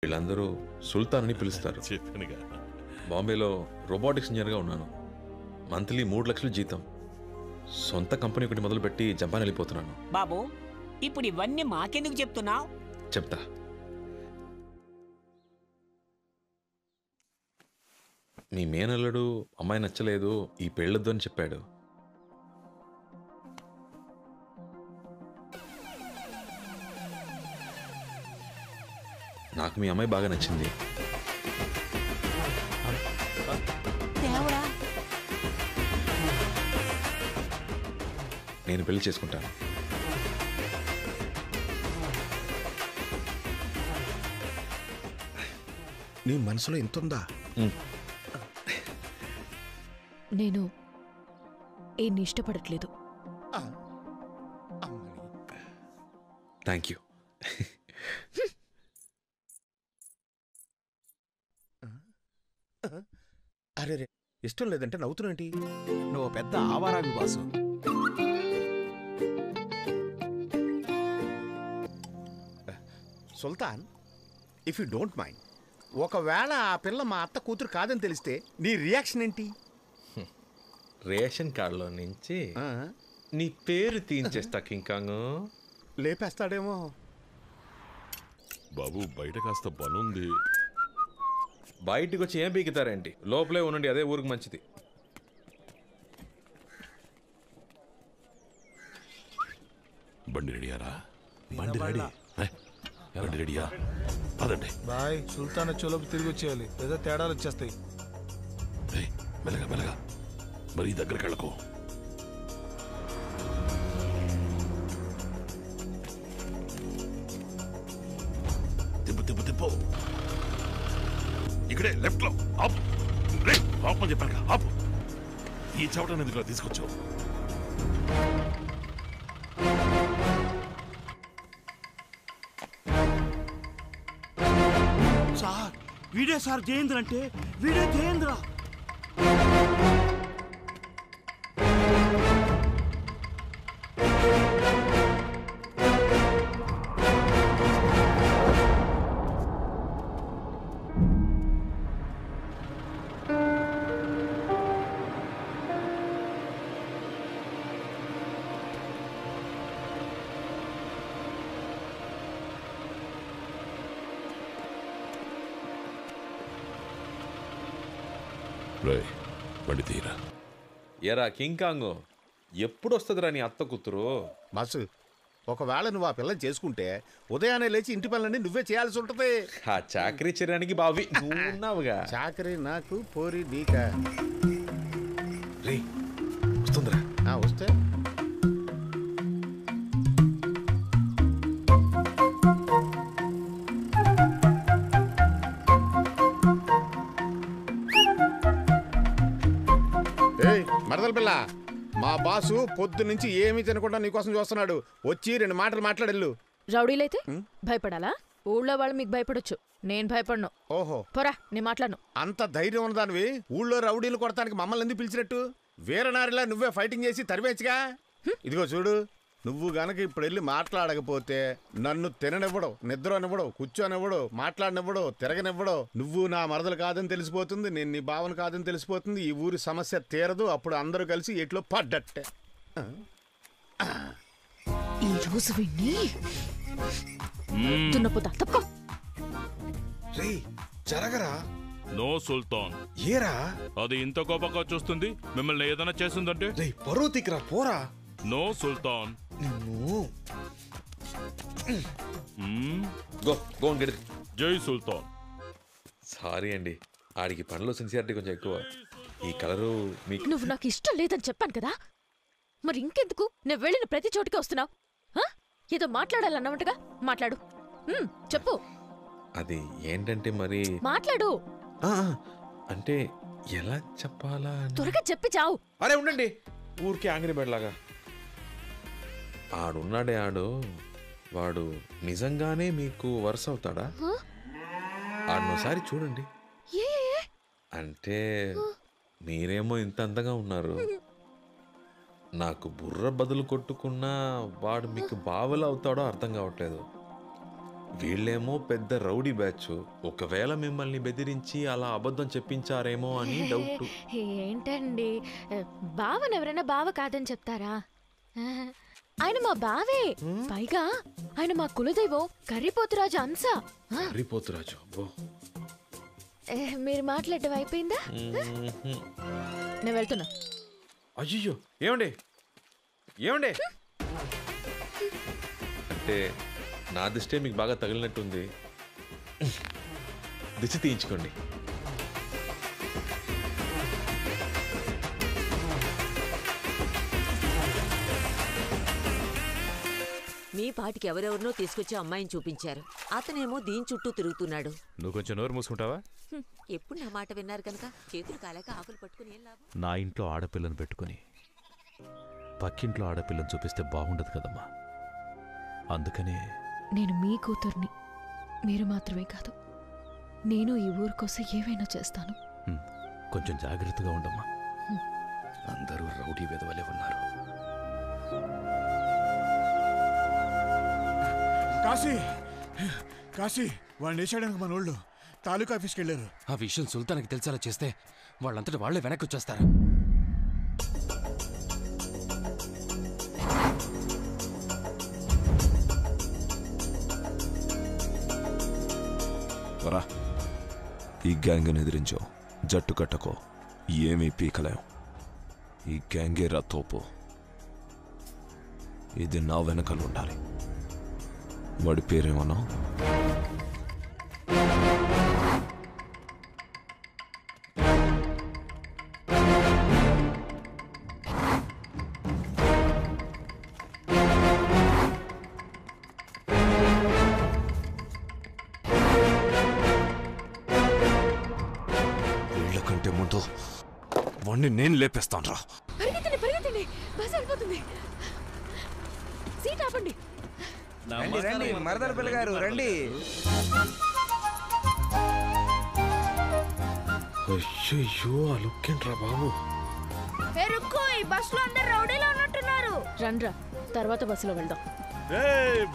వీళ్ళందరూ సుల్తాన్ అని పిలుస్తారు. బాంబేలో రోబోటిక్స్ ఇంజనీర్గా ఉన్నాను. మంత్లీ 3 లక్షలు జీతం. సొంత కంపెనీ ఒకటి మొదలుపెట్టి జపాన్ వెళ్ళిపోతున్నాను. బాబు, ఇప్పుడు ఇవన్నీ మాకెందుకు చెప్తున్నావు? చెప్తా. మీ మేనల్లుడు అమ్మాయి నచ్చలేదు, ఈ పెళ్ళొద్దు అని చెప్పాడు. నాకు మీ అమ్మాయి బాగా నచ్చింది. నేను పెళ్లి చేసుకుంటాను. నీ మనసులో ఎంత ఉందా? నేను ఏన్ని ఇష్టపడట్లేదు. Thank you. అరే రే, ఇష్టం లేదంటే నవ్వుతున్నేంటి? నువ్వు పెద్ద ఆవారావి boss. Sultan, if you don't mind, ఒకవేళ ఆ పిల్ల మా అత్త కూతురు కాదని తెలిస్తే నీ రియాక్షన్ ఏంటి? రేషన్ కార్డులో నుంచి నీ పేరు తీయించేస్తా కింకాంగ్. లేపేస్తాడేమో. బాబు, బయట కాస్త పనుంది. బయటికి వచ్చి ఏం పీకుతారేంటి? లోపలే ఉండండి, అదే ఊరికి మంచిది. బండి రెడీయారా? బండి రెడీ. బండి రెడీయా? పదండి. బాయ్, సుల్తాన్ చోలోపు తిరిగి వచ్చేయాలి, లేదా తేడాలు వచ్చేస్తాయి. మెల్లగా మెల్లగా, మరి దగ్గరికి వెళ్ళకు. తిప్పు తిప్పు తిప్పు. ఇక్కడే లెఫ్ట్ లో ఆపు. ఆపు అని చెప్పాను. ఆపు. ఈ చవట ఎందుకు తీసుకొచ్చావు? సార్, వీడే సార్ జయేంద్ర అంటే. వీడే జయేంద్ర. బండి తీరా. ఎరా కింకాంగ్, ఎప్పుడు వస్తుందిరా నీ అత్త కూతురు? మసు, ఒకవేళ నువ్వు ఆ పిల్లని చేసుకుంటే ఉదయాన్నే లేచి ఇంటి పనులన్నీ నువ్వే చేయాల్సి ఉంటుంది. ఆ చాకరీ చేయడానికి బావి నువ్వు ఉన్నావుగా. చాకరీ నాకు, పోరి నీకా. రే వస్తుందిరా. వస్తే మరదల పిల్ల, మా బాసు పొద్దు నుంచి ఏమీ తినకుండా నీకోసం చూస్తున్నాడు. వచ్చి 2 మాటలు మాట్లాడెళ్ళు. రౌడీలైతే భయపడాలా? ఊళ్ళో వాళ్ళు మీకు భయపడొచ్చు, నేను భయపడను. ఓహో, పోరా, నేను మాట్లాడను. అంత ధైర్యం ఉన్నదానివి ఊళ్ళో రౌడీలు కొడతానికి మమ్మల్ని ఎందుకు పిలిచినట్టు? వీరనారిలా నువ్వే ఫైటింగ్ చేసి తరివేచ్చుగా. ఇదిగో చూడు, నువ్వు గనక ఇప్పుడు వెళ్ళి మాట్లాడకపోతే నన్ను తిననివ్వడు, నిద్రనివ్వడు, కూర్చోనివ్వడు, మాట్లాడనివ్వడు, తిరగనివ్వడు. నువ్వు నా మరదలు కాదని తెలిసిపోతుంది, నేను నీ భావన కాదని తెలిసిపోతుంది. ఈ ఊరి సమస్య తీరదు. అప్పుడు అందరూ కలిసి ఎట్లో పడ్డట్టే. ఈ రోజు విన్ని దున్నపోతా. తప్పుకో. జరగరా. నో సుల్తాన్. ఏరా అది ఇంత కోపంగా చూస్తుంది? మిమ్మల్ని ఏదైనా చేసిందంటే పరువు తీకరా. పోరా. నో సుల్తాన్. జై సుల్తాన్. సారీ అండి, ఆడికి పనిలో సిన్సియారిటీ కొంచెం ఎక్కువ. ఈ కలరు మీకు. నువ్వు నాకు ఇష్టం లేదని చెప్పాను కదా, మరి ఇంకెందుకు నేను వెళ్ళిన ప్రతి చోటికి వస్తున్నావు? ఏదో మాట్లాడాలన్నట్టుగా మాట్లాడు. చెప్పు. అది ఏంటంటే మరి. మాట్లాడు. అంటే ఎలా చెప్పాలా? త్వరగా చెప్పి చావు. అరే ఉండండి, ఊరికే ఆంగ్రీ బెడ్లాగా. ఆడున్నాడే వాడు నిజంగానే మీకు వరుస అవుతాడా? ఆడనోసారి చూడండి. అంటే మీరేమో ఇంత అందంగా ఉన్నారు, నాకు బుర్ర బదులు కొట్టుకున్నా వాడు మీకు బావలు అవుతాడో అర్థం కావట్లేదు. వీళ్ళేమో పెద్ద రౌడీ బ్యాచ్. ఒకవేళ మిమ్మల్ని బెదిరించి అలా అబద్ధం చెప్పించారేమో అని డౌట్. ఏంటండి బావని ఎవరైనా బావ కాదని చెప్తారా? ఆయన మా బావే. పైగా ఆయన మా కులదైవం కర్రీపోతురాజు అంశ. కర్రీపోతురాజు అబ్బో. మీరు మాట్లాడటం అయిపోయిందా? నేను వెళ్తున్నా. అయ్యో ఏమండి ఏమండి అంటే నా దిష్టే మీకు బాగా తగిలినట్టుంది. దిష్టి తీయించుకోండి. మీ పాటికి ఎవరెవరినో తీసుకొచ్చి అమ్మాయిని చూపించారు. అతనేమో దీని చుట్టూ తిరుగుతున్నాడు. నువ్వు కొంచెం నోరు మూసుకుంటావా? ఎప్పుడు నా మాట విన్నారు కనుక చేతులు కాలేక ఆకులు పట్టుకుని ఏం లాభం? నా ఇంట్లో ఆడపిల్లను పెట్టుకుని పక్కింట్లో ఆడపిల్లని చూపిస్తే బాగుండదు కదమ్మా. అందుకనే నేను మీ కూతుర్ని. మీరు మాత్రమే కాదు, నేను ఈ ఊరు కోసం ఏవైనా చేస్తాను. కొంచెం జాగ్రత్తగా ఉండమ్మా. అందరూ రౌడీ వెధవలే ఉన్నారు. కాశీ కాశీ వాడిని వేసాడానికి మన వాళ్ళు తాలూకా ఆఫీస్కి వెళ్ళారు. ఆ విషయం సుల్తాన్కి తెలిసేలా చేస్తే వాళ్ళంతటి వాళ్ళే వెనక్కి వచ్చేస్తారు. ఈ గ్యాంగ్ని ఎదిరించో, జట్టు కట్టకో, ఏమీ పీకలేం. ఈ గ్యాంగే రా తోపు. ఇది నా వెనకలు ఉండాలి. వాడి పేరేమన్నా? వీళ్ళకంటే ముందు వాడిని నేను లేపేస్తాను రా. పరిగెత్తండి పరిగెత్తండి, బస్ వెళ్ళిపోతుంది. సీట్ ఆపండి. రండి మరదల పిల్ల గారు రండి. అయ్యో ఆ లుక్ ఏంట్రా బాబు. ఈ బస్సులో అందరు రౌడీలో ఉన్నట్టున్నారు. రండ్రా, తర్వాత బస్సులో వెళ్దాం.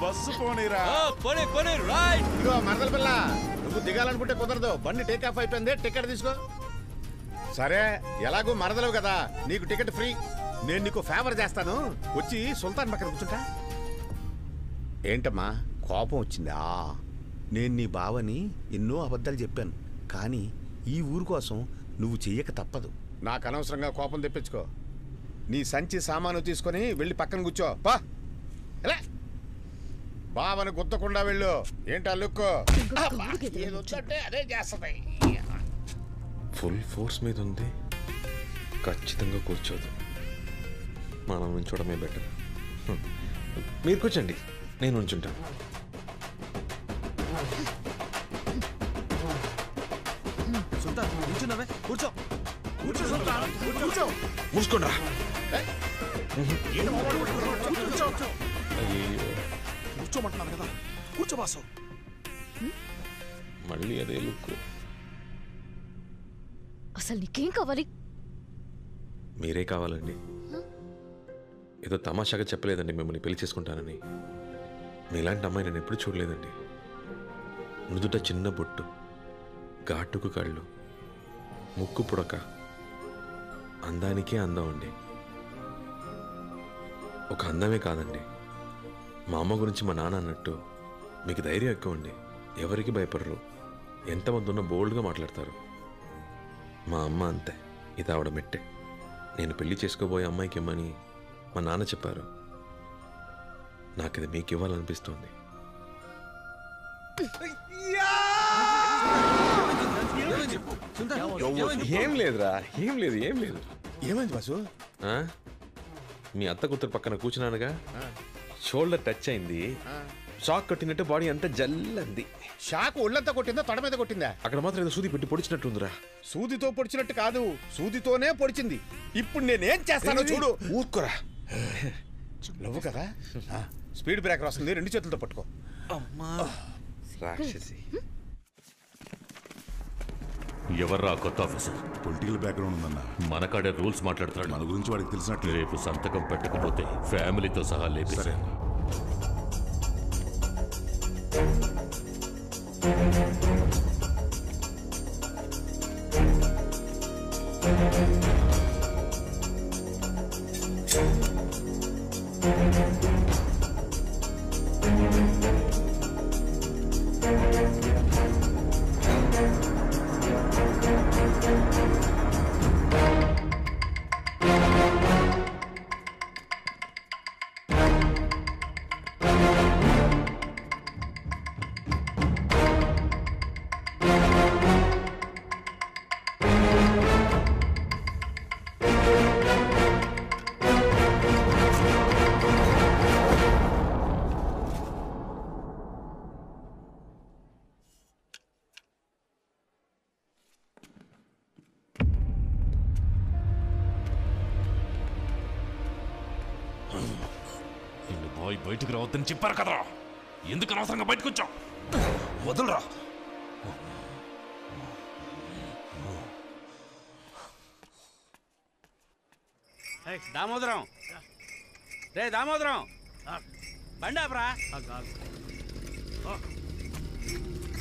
బస్సు పోనీరా. ఇదిగో మరదల పిల్ల, నువ్వు దిగాలనుకుంటే కుదరదు. బండి టేక్ ఆఫ్ అయిపోయింది, టికెట్ తీసుకో. సరే, ఎలాగో మరదలవు కదా, నీకు టికెట్ ఫ్రీ. నేను నీకు ఫేవర్ చేస్తాను, వచ్చి సుల్తాన్ పక్కన కూర్చుంటా. ఏంటమ్మా కోపం వచ్చిందా? నేను నీ బావని ఎన్నో అబద్ధాలు చెప్పాను, కానీ ఈ ఊరు కోసం నువ్వు చెయ్యక తప్పదు. నాకు అనవసరంగా కోపం తెప్పించుకో. నీ సంచి సామాను తీసుకొని వెళ్ళి పక్కన కూర్చో. పా బావని గుర్తకుండా వెళ్ళు. ఏంటా లుక్కు? అదే చేస్తాయి. ఫుల్ ఫోర్స్ మీద ఉంది, ఖచ్చితంగా కూర్చోదు. మనం ఉంచడమే బెటర్. మీరు కూర్చోండి, నేను ఉంచుంటాను. కూర్చో కూర్చో మూసుకోండి. కూర్చోమంటున్నాను కదా, కూర్చో బాసు. మళ్ళీ అదే లుక్. అసలు నీకేం కావాలి? మీరే కావాలండి. ఏదో తమాషాగా చెప్పలేదండి మిమ్మల్ని పెళ్లి చేసుకుంటానని. మీలాంటి అమ్మాయి నేను ఎప్పుడు చూడలేదండి. నుదుట చిన్న బొట్టు, ఘాటుకు కళ్ళు, ముక్కు పుడక, అందానికే అందం అండి. ఒక అందమే కాదండి, మా అమ్మ గురించి మా నాన్న అన్నట్టు మీకు ధైర్యం ఎక్కువ అండి. ఎవరికి భయపడరు, ఎంతమంది ఉన్నా బోల్డ్గా మాట్లాడతారు. మా అమ్మ అంతే, ఇది ఆవిడ మెట్టే. నేను పెళ్లి చేసుకోబోయే అమ్మాయికి ఇమ్మని మా నాన్న చెప్పారు. నాకు ఇది మీకు ఇవ్వాలనిపిస్తుంది. ఏం లేదురా, ఏం లేదు. ఏమైంది బాసు? మీ అత్త కూతురు పక్కన కూర్చున్నానుగా, షోల్డర్ టచ్ అయింది. షాక్ కొట్టినట్టు బాడీ అంతా జల్లంది. షాక్ ఒళ్ళంతా కొట్టిందా, తొడ మీద కొట్టిందా? అక్కడ మాత్రం ఏదో సూది పెట్టి పొడిచినట్టుందిరా. సూదితో పొడిచినట్టు కాదు, సూదితోనే పొడిచింది. ఇప్పుడు నేనేం చేస్తానో చూడు. ఊరుకోరా, నువ్వు కదా. స్పీడ్ బ్రేకర్ వస్తుంది, రెండు చేతులతో పట్టుకో. రాక్షసి. ఎవర్రా కొత్త ఆఫీసర్? పొలిటికల్ బ్యాక్గ్రౌండ్ ఉందన్న. మన కాడే రూల్స్ మాట్లాడుతున్నాడు. మన గురించి వాడికి తెలిసినట్లు. రేపు సంతకం పెట్టకపోతే ఫ్యామిలీతో సహా లేపేశాను. నిన్ను బాయ్ బయటకు రావద్దని చెప్పారు కదరా, ఎందుకు అనవసరంగా బయటకు వచ్చావు? వదలరా. దామోదరం, రే దామోదరం, బండాపరా.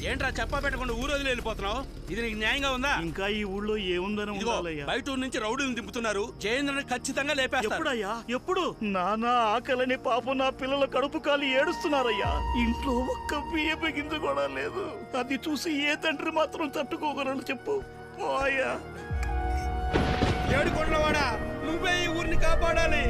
ఏంట్రా చెప్పా పెట్టకుండా ఊరు వదిలి వెళ్ళిపోతున్నావు? ఇది నీకు న్యాయంగా ఉందా? ఇంకా ఈ ఊళ్ళో ఏముందని బయట ఊరు నుంచి రౌడీలను దింపుతున్నారు. జయేంద్రని ఖచ్చితంగా లేపేస్తారు. ఎప్పుడయ్యా? ఎప్పుడు? నానా ఆకలని పాపం నా పిల్లల కడుపు కాలి ఏడుస్తున్నారయ్యా. ఇంట్లో ఒక్క బియ్యం గింజ కూడా లేదు. అది చూసి ఏ తండ్రి మాత్రం తట్టుకోగలరు చెప్పు? ఓయ్యా ఏడుకొండవాడా, నువ్వే ఈ ఊరిని కాపాడాలి.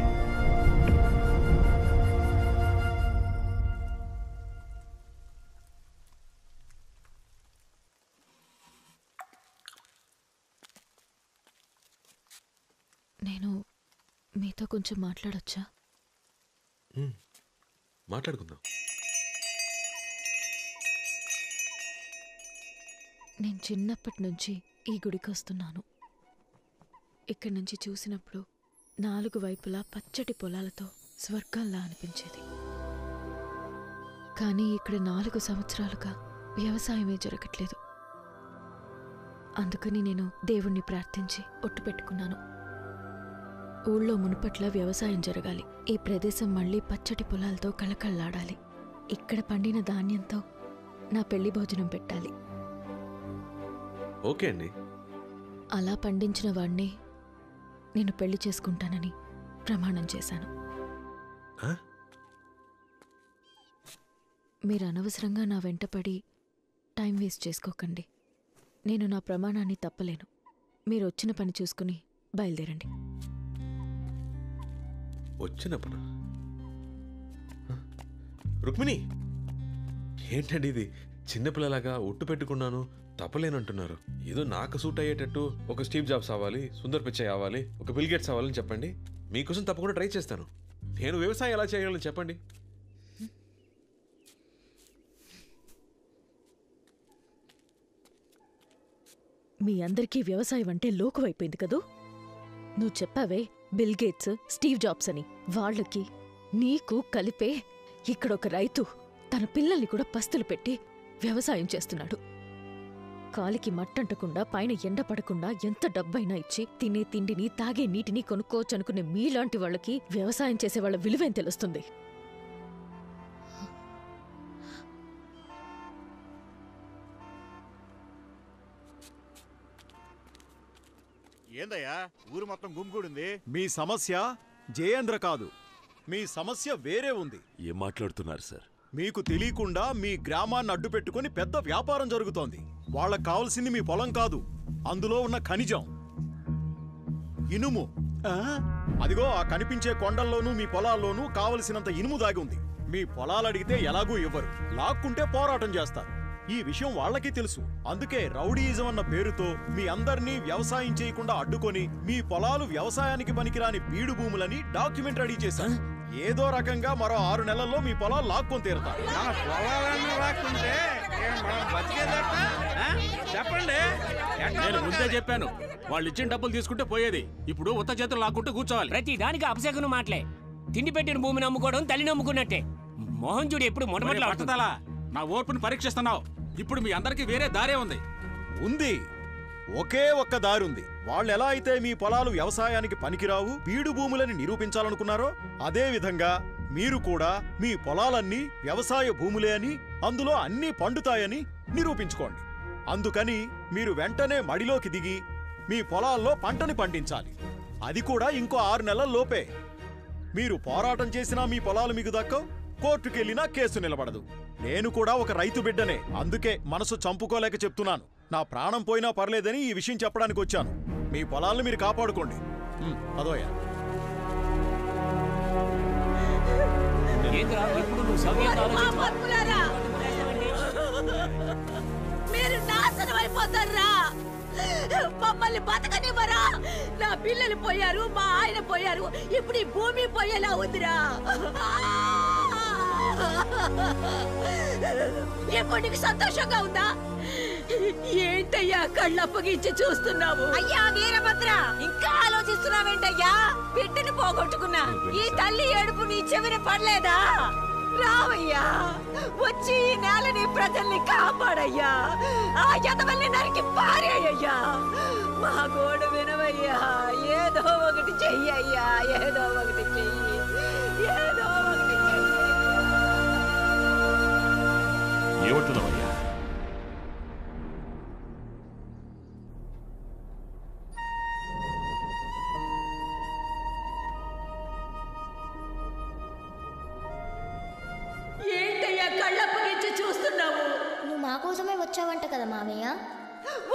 నేను మీతో కొంచెం మాట్లాడొచ్చా? మాట్లాడుకుందాం. నేను చిన్నప్పటి నుంచి ఈ గుడికి వస్తున్నాను. ఇక్కడి నుంచి చూసినప్పుడు 4 వైపులా పచ్చటి పొలాలతో స్వర్గంలా అనిపించేది. కానీ ఇక్కడ 4 సంవత్సరాలుగా వ్యవసాయమే జరగట్లేదు. అందుకని నేను దేవుణ్ణి ప్రార్థించి ఒట్టు పెట్టుకున్నాను. ఊళ్ళో మునుపట్ల వ్యవసాయం జరగాలి. ఈ ప్రదేశం మళ్ళీ పచ్చటి పొలాలతో కళకళలాడాలి. ఇక్కడ పండిన ధాన్యంతో నా పెళ్లి భోజనం పెట్టాలి. ఓకే అండి. అలా పండించిన వాణ్ణి నేను పెళ్లి చేసుకుంటానని ప్రమాణం చేశాను. మీరు అనవసరంగా నా వెంటపడి టైం వేస్ట్ చేసుకోకండి. నేను నా ప్రమాణాన్ని తప్పలేను. మీరు వచ్చిన పని చూసుకుని బయలుదేరండి. వచ్చిన పని? రుక్మిణి, ఏంటండి ఇది? చిన్నపిల్లలాగా ఒట్టు పెట్టుకున్నాను తప్పలేనంటున్నారు. ఏదో నాకు సూట్ అయ్యేటట్టు ఒక స్టీవ్ జాబ్స్ అవ్వాలి, సుందర్ పిచ్చయ్ అవ్వాలి, ఒక బిల్ గేట్స్ అవ్వాలని చెప్పండి. మీకోసం తప్పకుండా ట్రై చేస్తాను. నేను వ్యవసాయం ఎలా చేయగలను చెప్పండి. మీ అందరికీ వ్యవసాయం అంటే లోకువైపోయింది కదూ. నువ్వు చెప్పావే బిల్ గేట్స్, స్టీవ్ జాబ్స్ అని. వాళ్ళకి నీకు కలిపే ఇక్కడొక రైతు తన పిల్లల్ని కూడా పస్తులు పెట్టి వ్యవసాయం చేస్తున్నాడు. కాలికి మట్టంటకుండా పైన ఎండ పడకుండా ఎంత డబ్బైనా ఇచ్చి తినే తిండిని తాగే నీటిని కొనుక్కోవచ్చనుకునే మీలాంటి వాళ్ళకి వ్యవసాయం చేసే వాళ్ళ విలువేం తెలుస్తుంది? ఏందయ్యా ఊరు మొత్తం గుమ్మిగూడింది? మీ సమస్య జయేంద్ర కాదు, మీ సమస్య వేరే ఉంది. ఏం మాట్లాడుతున్నారు సార్? మీకు తెలియకుండా మీ గ్రామాన్ని అడ్డు పెట్టుకుని పెద్ద వ్యాపారం జరుగుతోంది. వాళ్ళకు కావాల్సింది మీ పొలం కాదు, అందులో ఉన్న ఖనిజం, ఇనుము. అదిగో ఆ కనిపించే కొండల్లోనూ మీ పొలాల్లోనూ కావలసినంత ఇనుము దాగి ఉంది. మీ పొలాలు అడిగితే ఎలాగూ ఇవ్వరు, లాక్కుంటే పోరాటం చేస్తారు. ఈ విషయం వాళ్ళకి తెలుసు. అందుకే రౌడీయిజం అన్న పేరుతో మీ అందర్నీ వ్యవసాయం చేయకుండా అడ్డుకొని మీ పొలాలు వ్యవసాయానికి పనికిరాని బీడు భూములని డాక్యుమెంట్ రెడీ చేశారు. ఏదో రకంగా మరో 6 నెలల్లో మీ పొలాలు లాక్కొని తీరుతారు. చెప్పండి. నేను ముందే చెప్పాను, వాళ్ళు ఇచ్చిన డబ్బులు తీసుకుంటే పోయేది. ఇప్పుడు ఉత్త చేతులు లాక్కుంటూ కూర్చోవాలి. ప్రతి దానికి అపశకునం మాటలే. తిండి పెట్టిన భూమిని అమ్ముకోవడం తల్లిని అమ్ముకున్నట్టే. మోహన్ చూడు ఎప్పుడు మొట్టమొదటి నా ఓర్పుని పరీక్షిస్తున్నావు. ఇప్పుడు మీ అందరికి వేరే దారే ఉంది. ఒకే ఒక్క దారుంది. వాళ్ళెలా అయితే మీ పొలాలు వ్యవసాయానికి పనికిరావు, బీడు భూములని నిరూపించాలనుకున్నారో అదే విధంగా మీరు కూడా మీ పొలాలన్నీ వ్యవసాయ భూములే అని, అందులో అన్నీ పండుతాయని నిరూపించుకోండి. అందుకని మీరు వెంటనే మడిలోకి దిగి మీ పొలాల్లో పంటని పండించాలి. అది కూడా ఇంకో 6 నెలల్లోపే. మీరు పోరాటం చేసినా మీ పొలాలు మీకు దక్కవు, కోర్టుకెళ్ళినా కేసు నిలబడదు. నేను కూడా ఒక రైతు బిడ్డనే, అందుకే మనసు చంపుకోలేక చెప్తున్నాను. నా ప్రాణం పోయినా పర్లేదని ఈ విషయం చెప్పడానికి వచ్చాను. మీ పొలాలను మీరు కాపాడుకోండి. అదోయా ఎప్పుడు నువ్వు సవ్యంగా ఆలోచించు. మీరు నా నాశనం అయిపోతారా? మమ్మల్ని బతకనివ్వరా? నా పిల్లలు పోయారు, మా ఆయన పోయారు, ఇప్పుడు ఈ భూమి పోయేలా ఉందిరా. ఇప్పుడు నీకు సంతోషంగా ఉందా? ఏంటయ్యా కళ్ళప్పగించి చూస్తున్నావు? అయ్యా వీరభద్ర, ఇంకా ఆలోచిస్తున్నావేంటయ్యా? బిడ్డను పోగొట్టుకున్నా ఈ తల్లి ఏడుపు నీ చెవిన పడలేదా? రావయ్యా, వచ్చి ఈ నేలని ప్రజల్ని కాపాడయ్యా. ఆ యదవల్ని నరికి పారేయ్యా. మా గోడు వినవయ్యా. ఏదో ఒకటి చెయ్యయ్యా, ఏదో ఒకటి చెయ్యి, ఏదో ఒకటి చెయ్యి. ఏమంటున్నావయ్యా? ఏంటయ్యా కళ్ళప్పగించి చూస్తున్నావు? నువ్వు మా కోసమే వచ్చావంట కదా మామయ్య.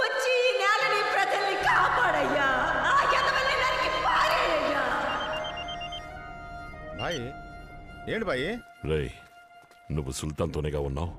వచ్చి ఈ నేలని ప్రజల్ని కాపాడయ్యా. ఆ యదవల్ని నరికి పారేయ్యా. బాయ్ ఏంటి బాయ్? రేయ్, నువ్వు సుల్తాన్తోనేగా ఉన్నావు?